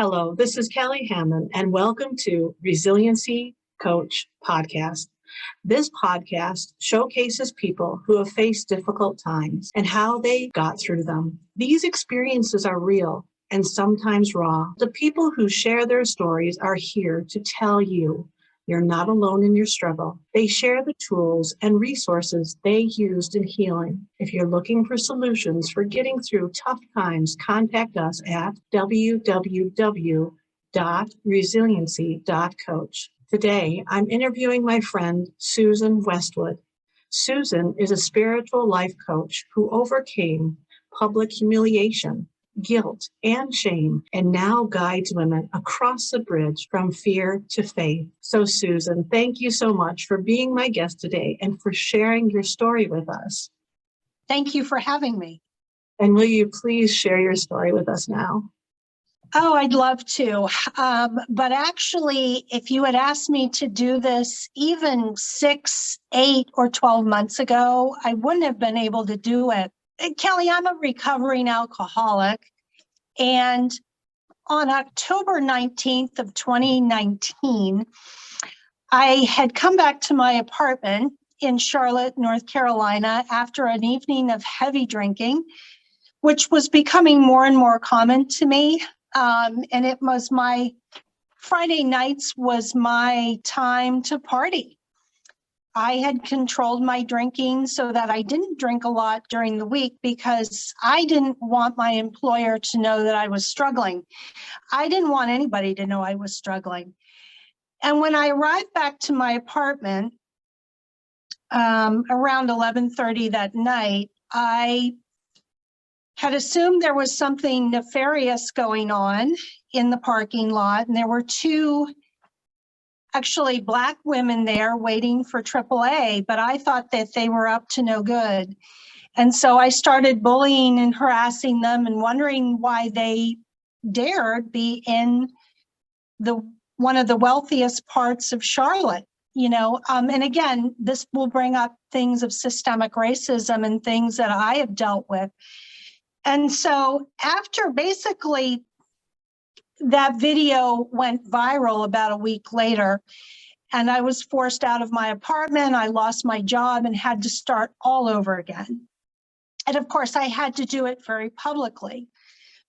Hello, this is Kelly Hammond, and welcome to Resiliency Coach Podcast. This podcast showcases people who have faced difficult times and how they got through them. These experiences are real and sometimes raw. The people who share their stories are here to tell you you're not alone in your struggle. They share the tools and resources they used in healing. If you're looking for solutions for getting through tough times, contact us at www.resiliency.coach. Today, I'm interviewing my friend, Susan Westwood. Susan is a spiritual life coach who overcame public humiliation, guilt, and shame, and now guides women across the bridge from fear to faith. So, Susan, thank you so much for being my guest today and for sharing your story with us. Thank you for having me. And will you please share your story with us now? Oh, I'd love to. But actually, if you had asked me to do this even 6, 8, or 12 months ago, I wouldn't have been able to do it. Kelly, I'm a recovering alcoholic. And on October 19th of 2019, I had come back to my apartment in Charlotte, North Carolina, after an evening of heavy drinking, which was becoming more and more common to me. And it was Friday nights was my time to party. I had controlled my drinking so that I didn't drink a lot during the week because I didn't want my employer to know that I was struggling. I didn't want anybody to know I was struggling. And when I arrived back to my apartment around 11:30 that night, I had assumed there was something nefarious going on in the parking lot, and there were two actually Black women there waiting for AAA, but I thought that they were up to no good. And so I started bullying and harassing them and wondering why they dared be in one of the wealthiest parts of Charlotte, and again, this will bring up things of systemic racism and things that I have dealt with. And so after basically that video went viral about a week later, and I was forced out of my apartment. I lost my job and had to start all over again. And of course, I had to do it very publicly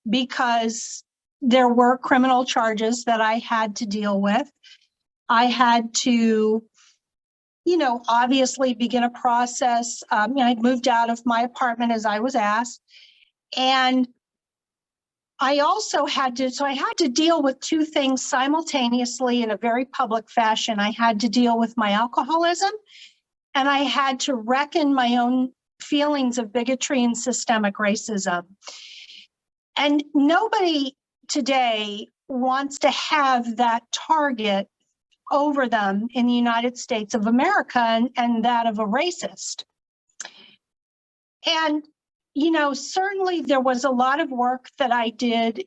because there were criminal charges that I had to deal with. I had to, obviously begin a process. I'd moved out of my apartment as I was asked. And I also had to deal with two things simultaneously in a very public fashion. I had to deal with my alcoholism, and I had to reckon my own feelings of bigotry and systemic racism. And nobody today wants to have that target over them in the United States of America and that of a racist. And certainly there was a lot of work that I did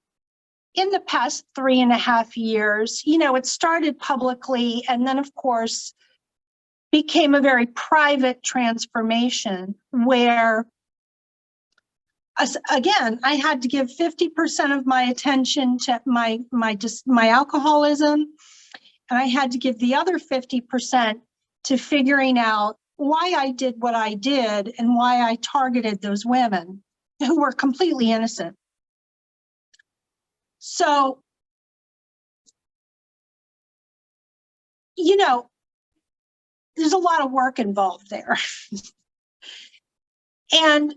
in the past 3.5 years. It started publicly and then, of course, became a very private transformation where, again, I had to give 50% of my attention to my alcoholism, and I had to give the other 50% to figuring out why I did what I did and why I targeted those women who were completely innocent. So, there's a lot of work involved there. And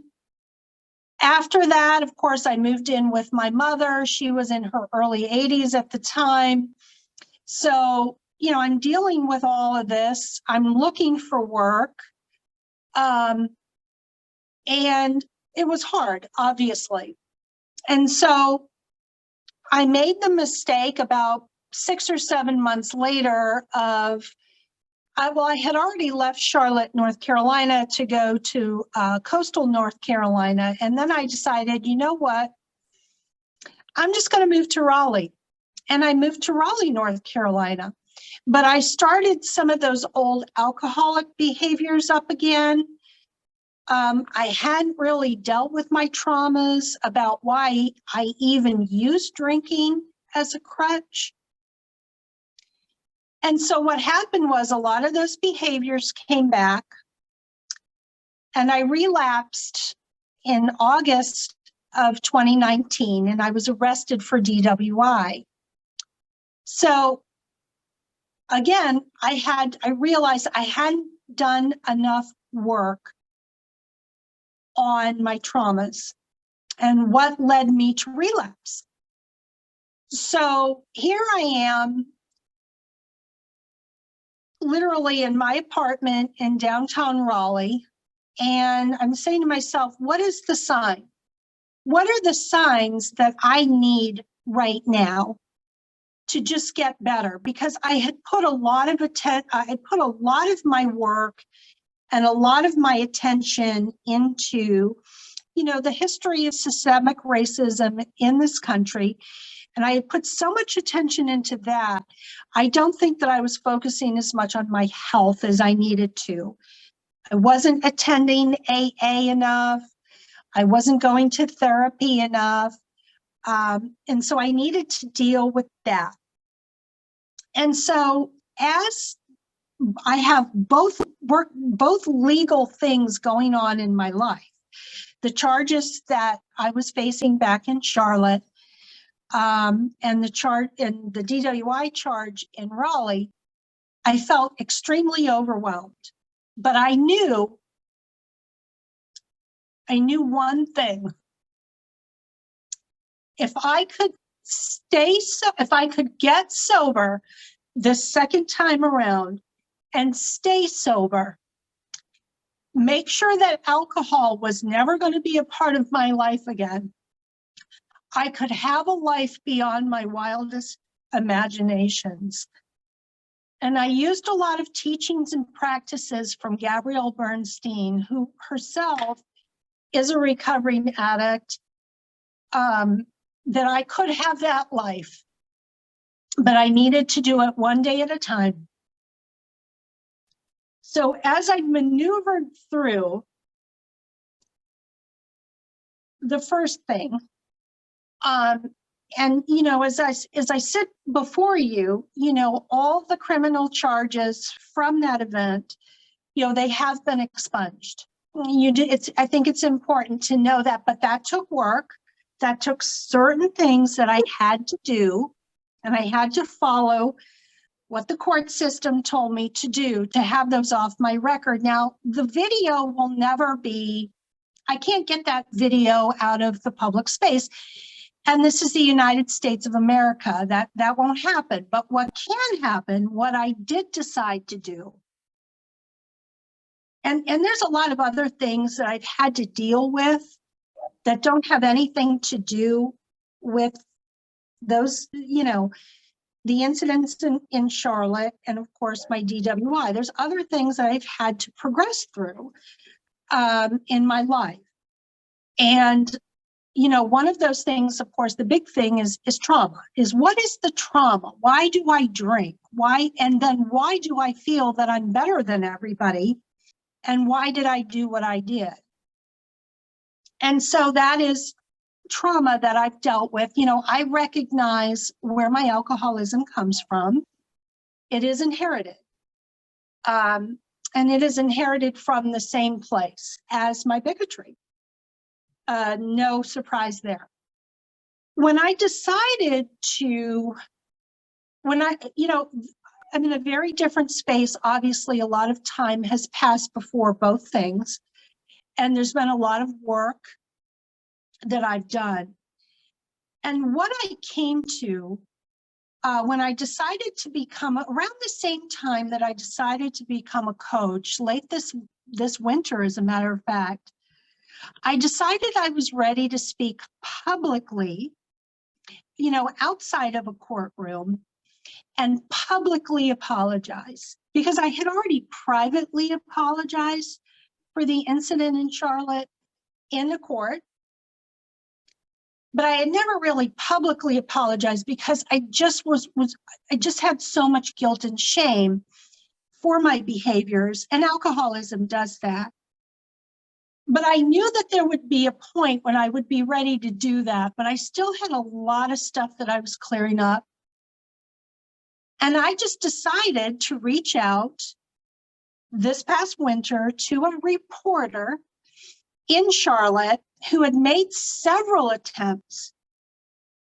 after that, of course, I moved in with my mother. She was in her early 80s at the time. So, I'm dealing with all of this. I'm looking for work. And it was hard, obviously. And so I made the mistake about 6 or 7 months later I had already left Charlotte, North Carolina to go to coastal North Carolina. And then I decided, you know what? I'm just going to move to Raleigh. And I moved to Raleigh, North Carolina. But I started some of those old alcoholic behaviors up again. I hadn't really dealt with my traumas about why I even used drinking as a crutch. And so what happened was a lot of those behaviors came back, and I relapsed in August of 2019, and I was arrested for DWI. So again, I realized I hadn't done enough work on my traumas and what led me to relapse. So here I am, literally in my apartment in downtown Raleigh, and I'm saying to myself, what is the sign? What are the signs that I need right now to just get better? Because I had put a lot of my work and a lot of my attention into, the history of systemic racism in this country. And I had put so much attention into that. I don't think that I was focusing as much on my health as I needed to. I wasn't attending AA enough. I wasn't going to therapy enough. And so I needed to deal with that. And so as I have both legal things going on in my life, the charges that I was facing back in Charlotte, and the DWI charge in Raleigh, I felt extremely overwhelmed. But I knew one thing. If I could get sober the second time around and stay sober, make sure that alcohol was never going to be a part of my life again, I could have a life beyond my wildest imaginations. And I used a lot of teachings and practices from Gabrielle Bernstein, who herself is a recovering addict, that I could have that life, but I needed to do it one day at a time. So as I maneuvered through the first thing, and as I sit before you, all the criminal charges from that event, they have been expunged. I think it's important to know that, but that took work. That took certain things that I had to do, and I had to follow what the court system told me to do to have those off my record. Now, the video will never be, I can't get that video out of the public space. And this is the United States of America. That won't happen. But what can happen, what I did decide to do, and there's a lot of other things that I've had to deal with that don't have anything to do with those, the incidents in Charlotte, and of course my DWI. There's other things that I've had to progress through in my life. And, one of those things, of course, the big thing is trauma, is what is the trauma? Why do I drink? And then why do I feel that I'm better than everybody? And why did I do what I did? And so that is trauma that I've dealt with. I recognize where my alcoholism comes from. It is inherited. And it is inherited from the same place as my bigotry. No surprise there. When I decided I'm in a very different space. Obviously, a lot of time has passed before both things. And there's been a lot of work that I've done. And what I came to when I decided to become, around the same time that I decided to become a coach, late this winter, as a matter of fact, I decided I was ready to speak publicly, outside of a courtroom, and publicly apologize, because I had already privately apologized for the incident in Charlotte in the court. But I had never really publicly apologized because I just had so much guilt and shame for my behaviors, and alcoholism does that. But I knew that there would be a point when I would be ready to do that, but I still had a lot of stuff that I was clearing up. And I just decided to reach out this past winter to a reporter in Charlotte who had made several attempts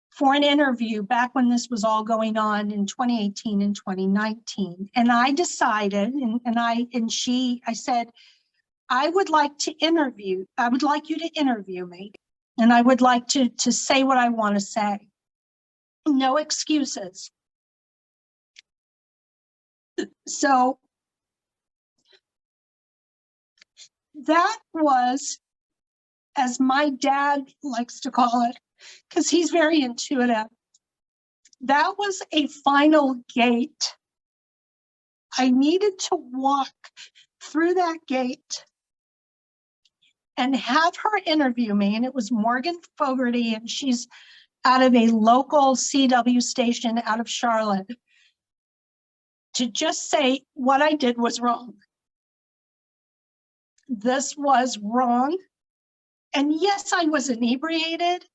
for an interview back when this was all going on in 2018 and 2019. And I decided, I said, I would like you to interview me. And I would like to say what I want to say. No excuses. So that was, as my dad likes to call it, because he's very intuitive, that was a final gate. I needed to walk through that gate and have her interview me. And it was Morgan Fogarty, and she's out of a local CW station out of Charlotte, to just say what I did was wrong. This was wrong. And yes, I was inebriated.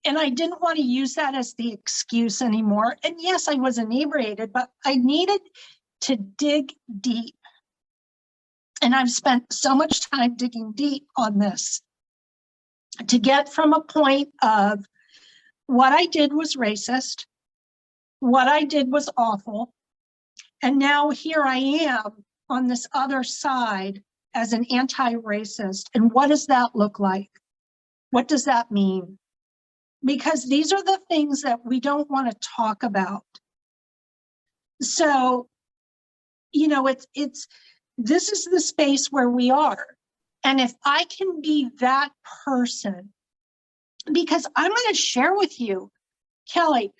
And I didn't want to use that as the excuse anymore. And yes, I was inebriated, but I needed to dig deep. And I've spent so much time digging deep on this to get from a point of what I did was racist, what I did was awful. And now here I am on this other side as an anti-racist. And what does that look like? What does that mean? Because these are the things that we don't want to talk about. So, this is the space where we are. And if I can be that person, because I'm going to share with you, Kelly,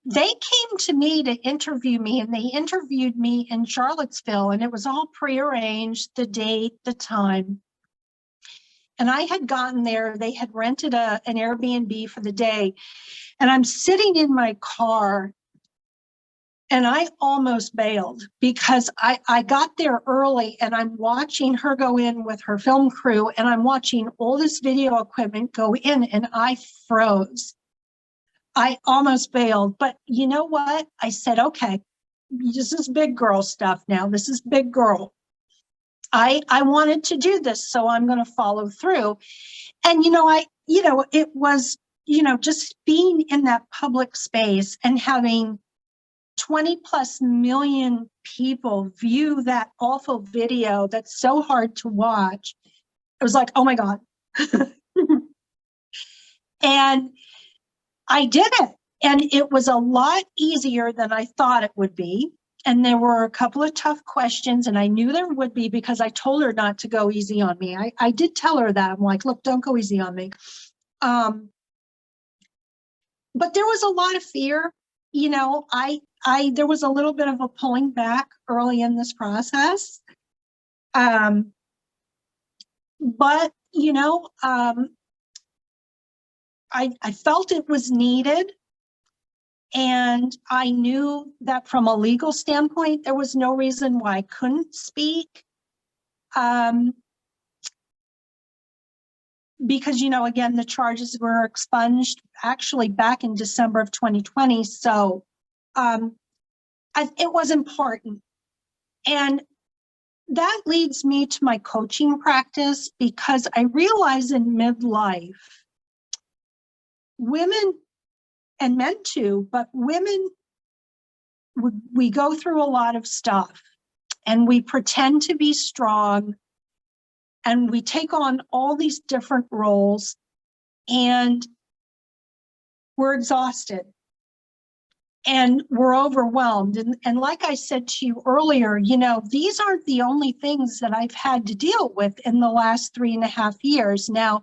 they came to me to interview me, and they interviewed me in Charlottesville, and it was all prearranged, the date, the time. And I had gotten there, they had rented an Airbnb for the day, and I'm sitting in my car, and I almost bailed because I got there early, and I'm watching her go in with her film crew, and I'm watching all this video equipment go in, and I froze. I almost bailed, but you know what? I said, okay, this is big girl stuff now. This is big girl. I wanted to do this, so I'm going to follow through. And, it was, just being in that public space and having 20 plus million people view that awful video that's so hard to watch. It was like, oh my God. And I did it. And it was a lot easier than I thought it would be. And there were a couple of tough questions, and I knew there would be because I told her not to go easy on me. I did tell her that. I'm like, look, don't go easy on me. But there was a lot of fear. There was a little bit of a pulling back early in this process. But I felt it was needed. And I knew that from a legal standpoint, there was no reason why I couldn't speak. Because, again, the charges were expunged actually back in December of 2020. So it was important. And that leads me to my coaching practice, because I realize in midlife, women, and men too, but women, we go through a lot of stuff, and we pretend to be strong, and we take on all these different roles, and we're exhausted, and we're overwhelmed. And like I said to you earlier, these aren't the only things that I've had to deal with in the last 3.5 years. Now,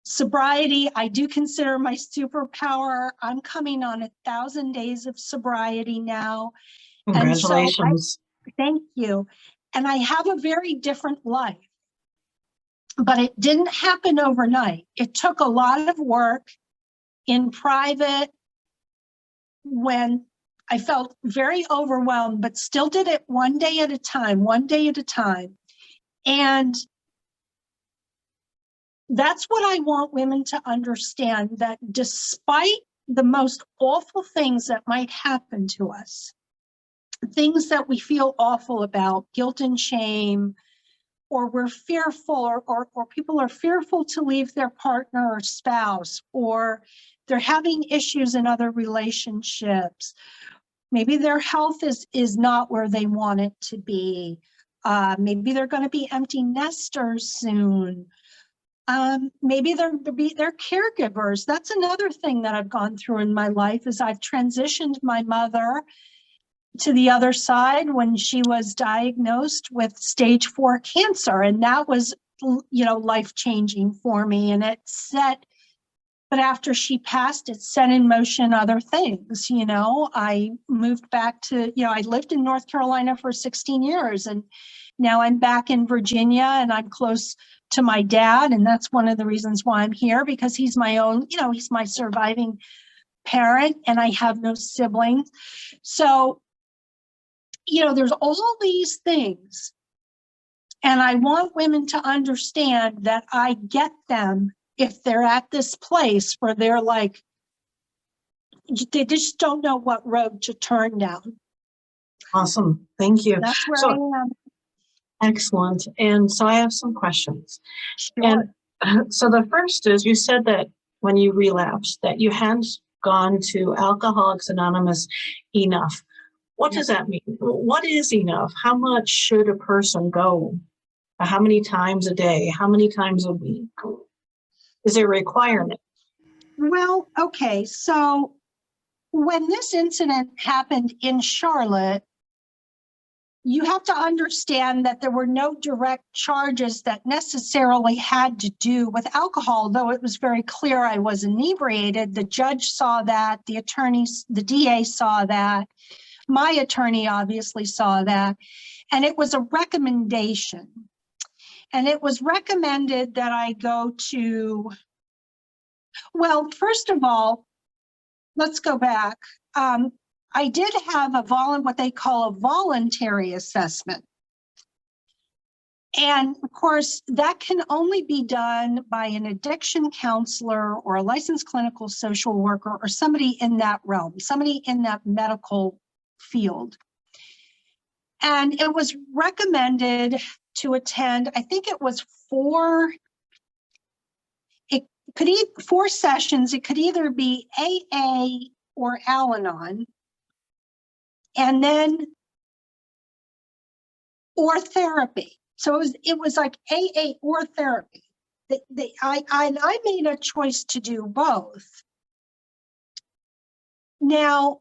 sobriety, I do consider my superpower. I'm coming on 1,000 days of sobriety now. Congratulations. Thank you. And I have a very different life, but it didn't happen overnight. It took a lot of work in private when I felt very overwhelmed, but still did it one day at a time. And that's what I want women to understand, that despite the most awful things that might happen to us, things that we feel awful about, guilt and shame, or we're fearful, or people are fearful to leave their partner or spouse, or they're having issues in other relationships. Maybe their health is not where they want it to be. Maybe they're going to be empty nesters soon. Maybe they're caregivers. That's another thing that I've gone through in my life, is I've transitioned my mother to the other side when she was diagnosed with stage 4 cancer. And that was, life-changing for me. And but after she passed, it set in motion other things. I moved back to, I lived in North Carolina for 16 years, and now I'm back in Virginia, and I'm close to my dad. And that's one of the reasons why I'm here, because he's my own, he's my surviving parent, and I have no siblings. So, there's all these things. And I want women to understand that I get them if they're at this place where they're like, they just don't know what road to turn down. Awesome. Thank you. That's where I am. Excellent. And so I have some questions. Sure. And so the first is, you said that when you relapsed, that you hadn't gone to Alcoholics Anonymous enough. What does that mean? What is enough? How much should a person go? How many times a day? How many times a week? Is there a requirement? Well, okay. So when this incident happened in Charlotte, you have to understand that there were no direct charges that necessarily had to do with alcohol, though it was very clear I was inebriated. The judge saw that, the DA saw that, my attorney obviously saw that, and it was a recommendation. And it was recommended that I go to, well, first of all, let's go back. I did have what they call a voluntary assessment. And of course, that can only be done by an addiction counselor or a licensed clinical social worker, or somebody in that realm, somebody in that medical field. And it was recommended to attend, I think it was 4 sessions. It could either be AA or Al-Anon, and then or therapy. So it was like AA or therapy. I made a choice to do both. Now,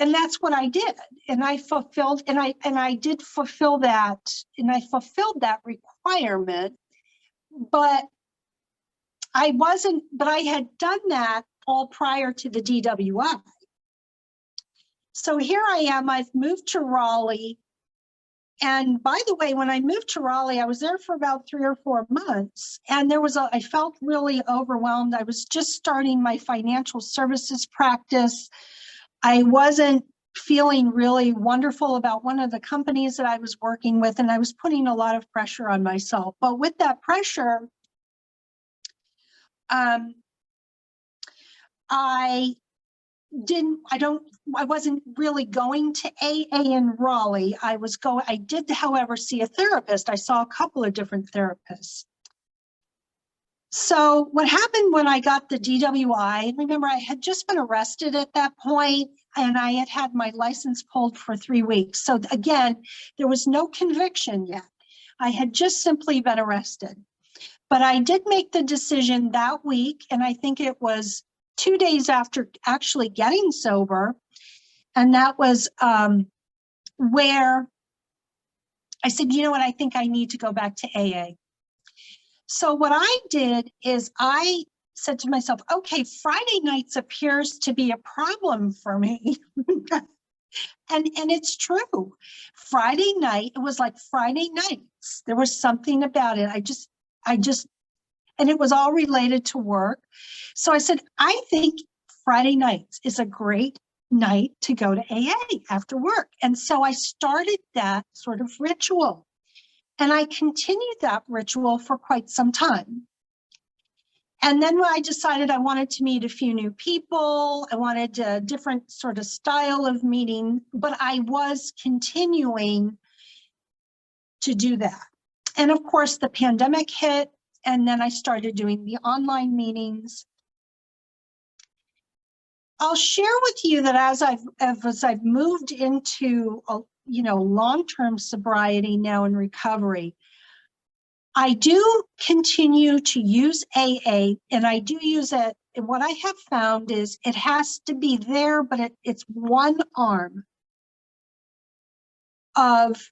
and that's what I did, and I fulfilled, and I did fulfill that, and I fulfilled that requirement, but I had done that all prior to the DWI. So here I am, I've moved to Raleigh. And by the way, when I moved to Raleigh, I was there for about 3 or 4 months. And I felt really overwhelmed. I was just starting my financial services practice. I wasn't feeling really wonderful about one of the companies that I was working with, and I was putting a lot of pressure on myself. But with that pressure, I wasn't really going to AA in Raleigh. I did, however, see a therapist. I saw a couple of different therapists. So what happened when I got the DWI, remember I had just been arrested at that point, and I had my license pulled for 3 weeks. So again, there was no conviction yet. I had just simply been arrested. But I did make the decision that week, and I think it was 2 days after actually getting sober. And that was where I said, you know what, I think I need to go back to AA. So what I did is I said to myself, okay, Friday nights appears to be a problem for me. And it's true. Friday night, it was like Friday nights. There was something about it. And it was all related to work. So I said, I think Friday nights is a great night to go to AA after work. And so I started that sort of ritual. And I continued that ritual for quite some time. And then when I decided I wanted to meet a few new people, I wanted a different sort of style of meeting, but I was continuing to do that. And of course, the pandemic hit, and then I started doing the online meetings. I'll share with you that as I've moved into long-term sobriety now in recovery, I do continue to use AA, and I do use it. And what I have found is it has to be there, but it's one arm of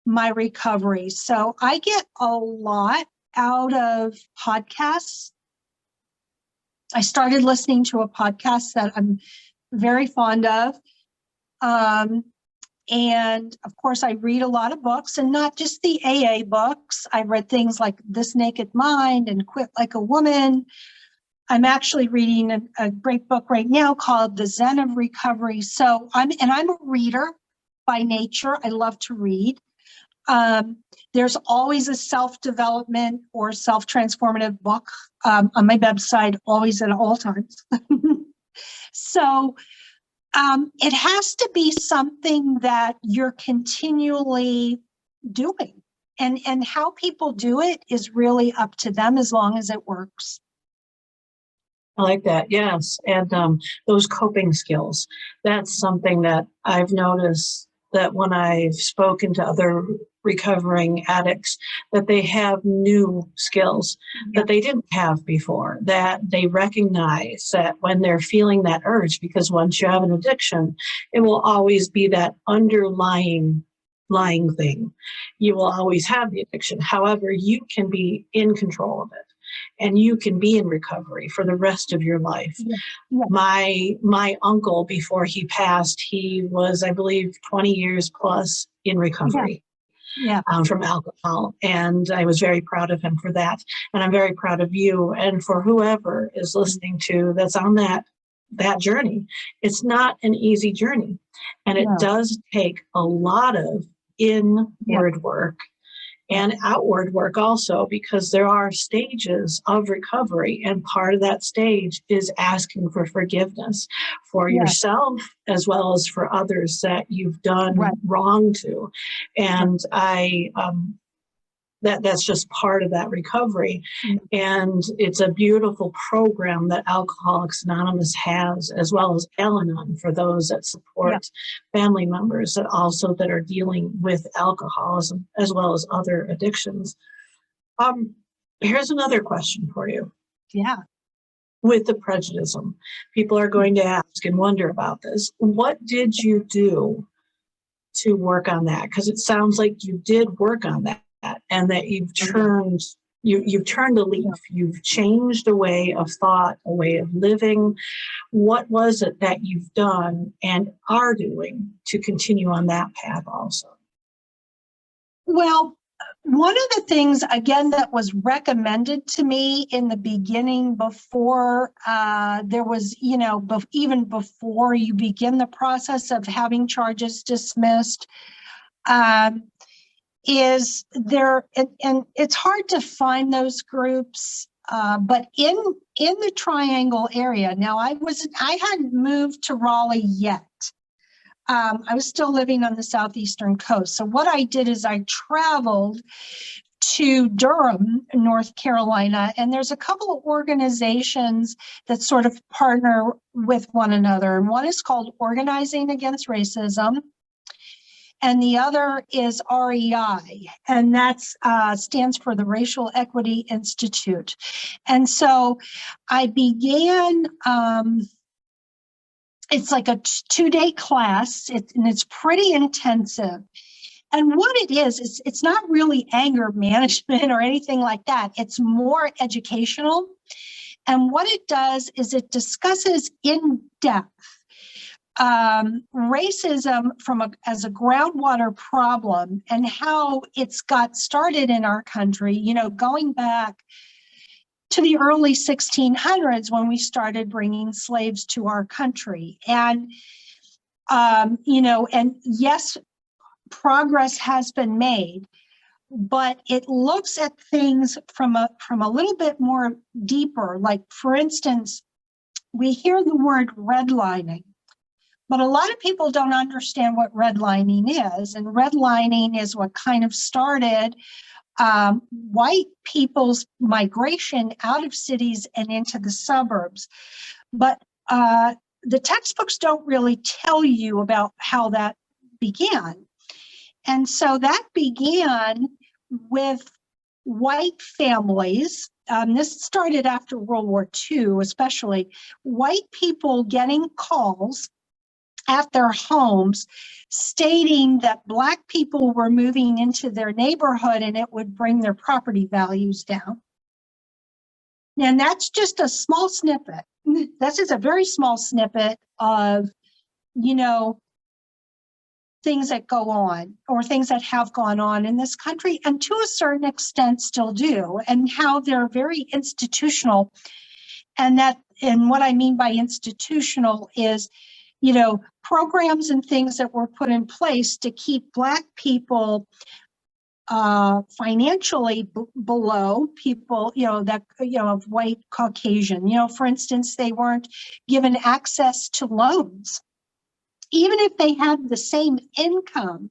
my recovery. So I get a lot out of podcasts. I started listening to a podcast that I'm very fond of. And of course, I read a lot of books, and not just the AA books. I've read things like This Naked Mind and Quit Like a Woman. I'm actually reading a great book right now called The Zen of Recovery. So I'm a reader by nature. I love to read. There's always a self-development or self-transformative book on my website, always at all times. So it has to be something that you're continually doing. And how people do it is really up to them as long as it works. I like that. Yes. And those coping skills, that's something that I've noticed that when I've spoken to other recovering addicts, that they have new skills that they didn't have before, that they recognize that when they're feeling that urge, because once you have an addiction, it will always be that underlying thing. You will always have the addiction. However, you can be in control of it, and you can be in recovery for the rest of your life. Yeah. My uncle, before he passed, he was, I believe, 20 years plus in recovery. From alcohol. And I was very proud of him for that. And I'm very proud of you. And for whoever is listening to that's on that journey, it's not an easy journey. And it does take a lot of inward work and outward work also, because there are stages of recovery. And part of that stage is asking for forgiveness for yourself as well as for others that you've done wrong to. And that's just part of that recovery. And it's a beautiful program that Alcoholics Anonymous has, as well as Al-Anon, for those that support family members that also that are dealing with alcoholism as well as other addictions. Here's another question for you. With the prejudice, people are going to ask and wonder about this. What did you do to work on that? Because it sounds like you did work on that, and that you've turned a leaf. You've changed a way of thought, a way of living. What was it that you've done and are doing to continue on that path also? Well, one of the things, again, that was recommended to me in the beginning before there was, even before you begin the process of having charges dismissed, is there, and it's hard to find those groups, but in the Triangle area. Now, I hadn't moved to Raleigh yet. I was still living on the southeastern coast. So what I did is I traveled to Durham, North Carolina, and there's a couple of organizations that sort of partner with one another. And one is called Organizing Against Racism, and the other is REI, and that stands for the Racial Equity Institute. And so I began, it's like a 2-day class, and it's pretty intensive. And what it is it's not really anger management or anything like that. It's more educational. And what it does is it discusses in depth racism as a groundwater problem, and how it's got started in our country, going back to the early 1600s when we started bringing slaves to our country. And, and yes, progress has been made, but it looks at things from a little bit more deeper. Like, for instance, we hear the word redlining, but a lot of people don't understand what redlining is. And redlining is what kind of started white people's migration out of cities and into the suburbs. But the textbooks don't really tell you about how that began. And so that began with white families. This started after World War II, especially white people getting calls at their homes stating that Black people were moving into their neighborhood and it would bring their property values down. And that's just a small snippet. This is a very small snippet of, things that go on or things that have gone on in this country, and to a certain extent still do, and how they're very institutional. And what I mean by institutional is, programs and things that were put in place to keep Black people financially below people, of white Caucasian. For instance, they weren't given access to loans. Even if they had the same income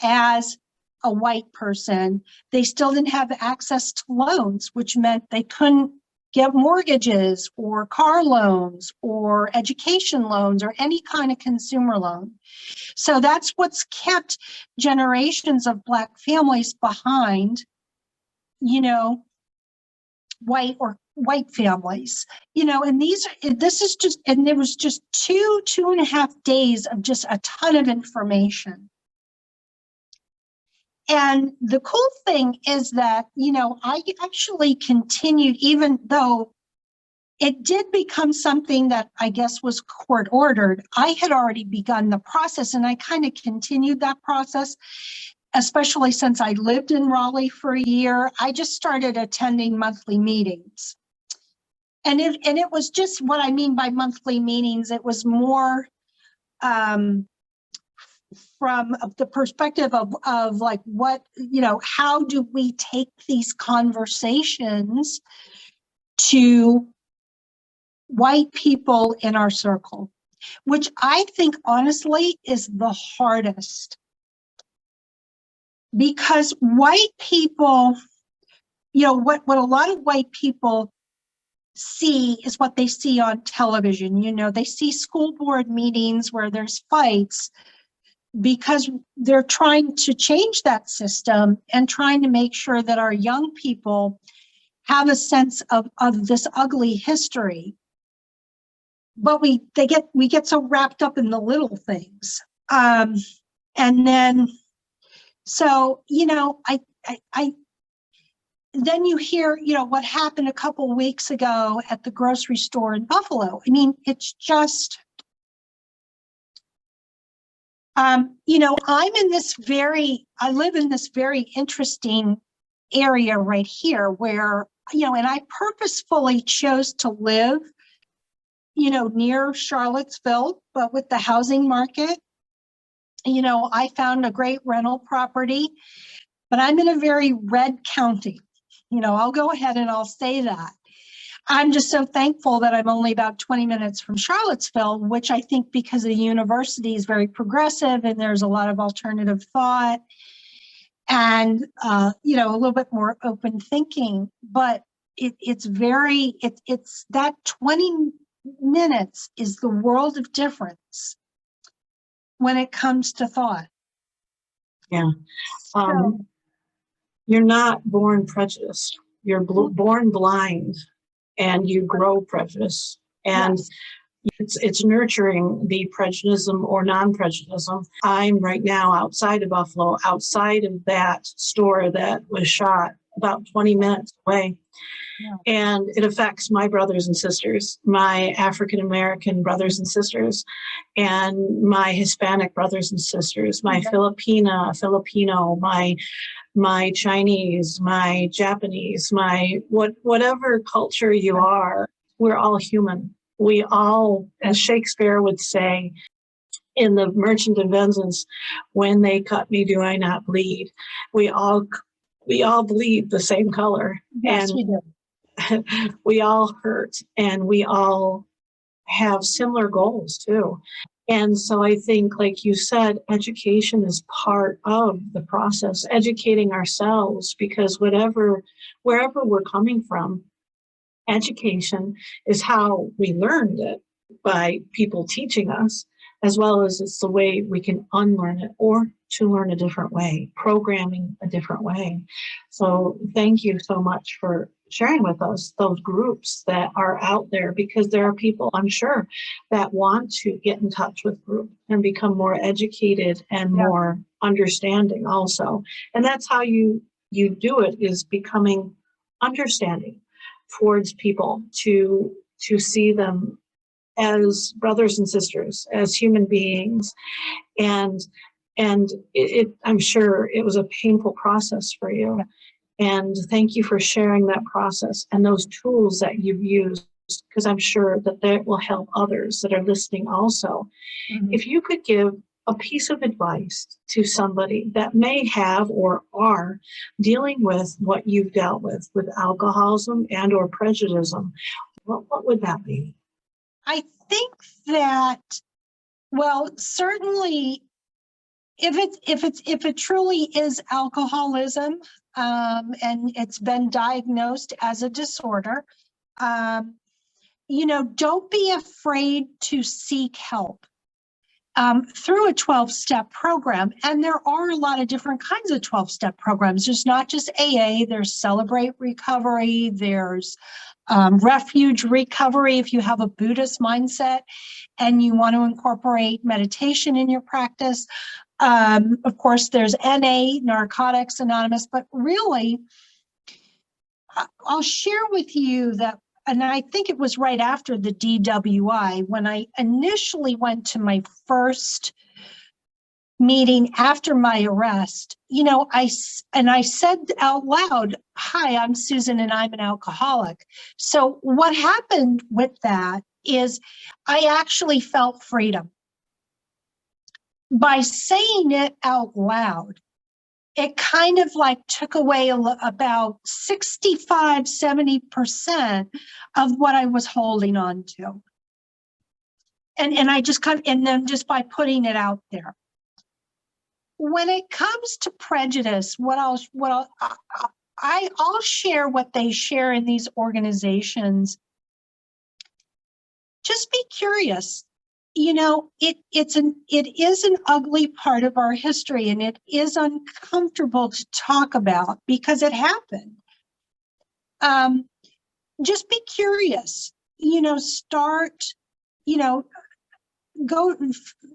as a white person, they still didn't have access to loans, which meant they couldn't get mortgages or car loans or education loans or any kind of consumer loan. So that's what's kept generations of Black families behind, white families, and there was just 2.5 days of just a ton of information. And the cool thing is that, I actually continued, even though it did become something that I guess was court ordered. I had already begun the process, and I kind of continued that process, especially since I lived in Raleigh for a year. I just started attending monthly meetings. And it was just what I mean by monthly meetings. It was more from the perspective of like what, how do we take these conversations to white people in our circle, which I think honestly is the hardest. Because white people, what a lot of white people see is what they see on television. They see school board meetings where there's fights because they're trying to change that system and trying to make sure that our young people have a sense of this ugly history. But we get so wrapped up in the little things. And then, so, then you hear, what happened a couple of weeks ago at the grocery store in Buffalo. I mean, it's just, I live in this very interesting area right here where, and I purposefully chose to live, near Charlottesville, but with the housing market, I found a great rental property, but I'm in a very red county. I'll go ahead and I'll say that. I'm just so thankful that I'm only about 20 minutes from Charlottesville, which I think because the university is very progressive and there's a lot of alternative thought and, a little bit more open thinking, but it's that 20 minutes is the world of difference when it comes to thought. Yeah. You're not born prejudiced. You're born blind, and you grow prejudice. And yes, it's nurturing the prejudice or non-prejudice. I'm right now outside of Buffalo, outside of that store that was shot, about 20 minutes away. Yeah. And it affects my brothers and sisters, my African-American brothers and sisters, and my Hispanic brothers and sisters, my Filipino, my my Chinese, my Japanese, my whatever culture you are, we're all human. We all, as Shakespeare would say in the Merchant of Venice, when they cut me, do I not bleed? We all bleed the same color. Yes, we do. We all hurt, and we all have similar goals too. And so I think, like you said, education is part of the process, educating ourselves, because wherever we're coming from, education is how we learned it, by people teaching us, as well as it's the way we can unlearn it or to learn a different way, programming a different way. So thank you so much for sharing with us those groups that are out there, because there are people, I'm sure, that want to get in touch with group and become more educated and more understanding also. And that's how you do it, is becoming understanding towards people, to see them as brothers and sisters, as human beings. And I'm sure it was a painful process for you. And thank you for sharing that process and those tools that you've used, because I'm sure that will help others that are listening also. Mm-hmm. If you could give a piece of advice to somebody that may have or are dealing with what you've dealt with alcoholism and or prejudice, what would that be? I think that, well, certainly if it truly is alcoholism, and it's been diagnosed as a disorder, don't be afraid to seek help through a 12-step program. And there are a lot of different kinds of 12-step programs. There's not just AA, there's Celebrate Recovery, there's Refuge Recovery if you have a Buddhist mindset and you want to incorporate meditation in your practice. Of course, there's NA, Narcotics Anonymous, but really, I'll share with you that, and I think it was right after the DWI, when I initially went to my first meeting after my arrest, I said out loud, "Hi, I'm Susan and I'm an alcoholic." So what happened with that is I actually felt freedom. By saying it out loud, it kind of like took away about 65, 70% of what I was holding on to. And I just and then just by putting it out there. When it comes to prejudice, I'll share what they share in these organizations. Just be curious. It is an ugly part of our history, and it is uncomfortable to talk about because it happened. Just be curious. Go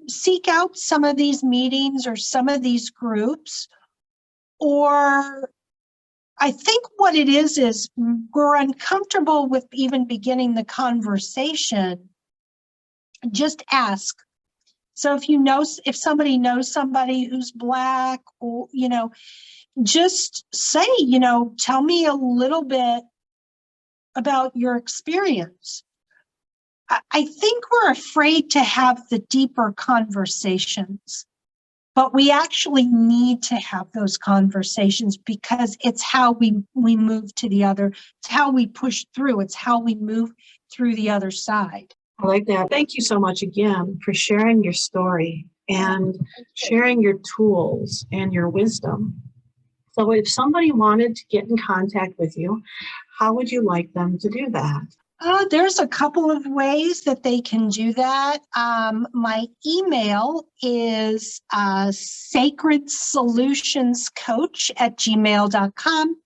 seek out some of these meetings or some of these groups. Or I think what it is we're uncomfortable with even beginning the conversation. Just ask. So if somebody knows somebody who's Black, or, just say, tell me a little bit about your experience. I think we're afraid to have the deeper conversations, but we actually need to have those conversations because it's how we move to the other. It's how we push through. It's how we move through the other side. I like that. Thank you so much again for sharing your story and sharing your tools and your wisdom. So if somebody wanted to get in contact with you, how would you like them to do that? There's a couple of ways that they can do that. My email is sacredsolutionscoach@gmail.com.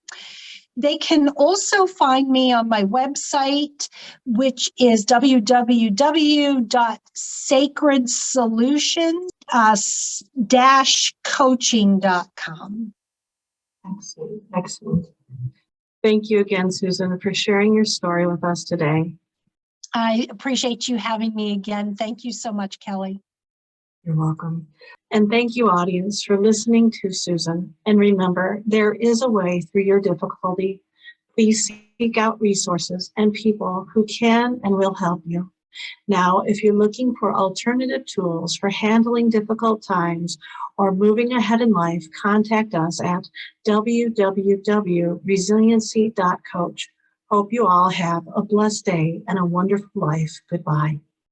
They can also find me on my website, which is www.sacredsolutions-coaching.com. Excellent. Thank you again, Susan, for sharing your story with us today. I appreciate you having me again. Thank you so much, Kelly. You're welcome. And thank you, audience, for listening to Susan. And remember, there is a way through your difficulty. Please seek out resources and people who can and will help you. Now, if you're looking for alternative tools for handling difficult times or moving ahead in life, contact us at www.resiliency.coach. Hope you all have a blessed day and a wonderful life. Goodbye.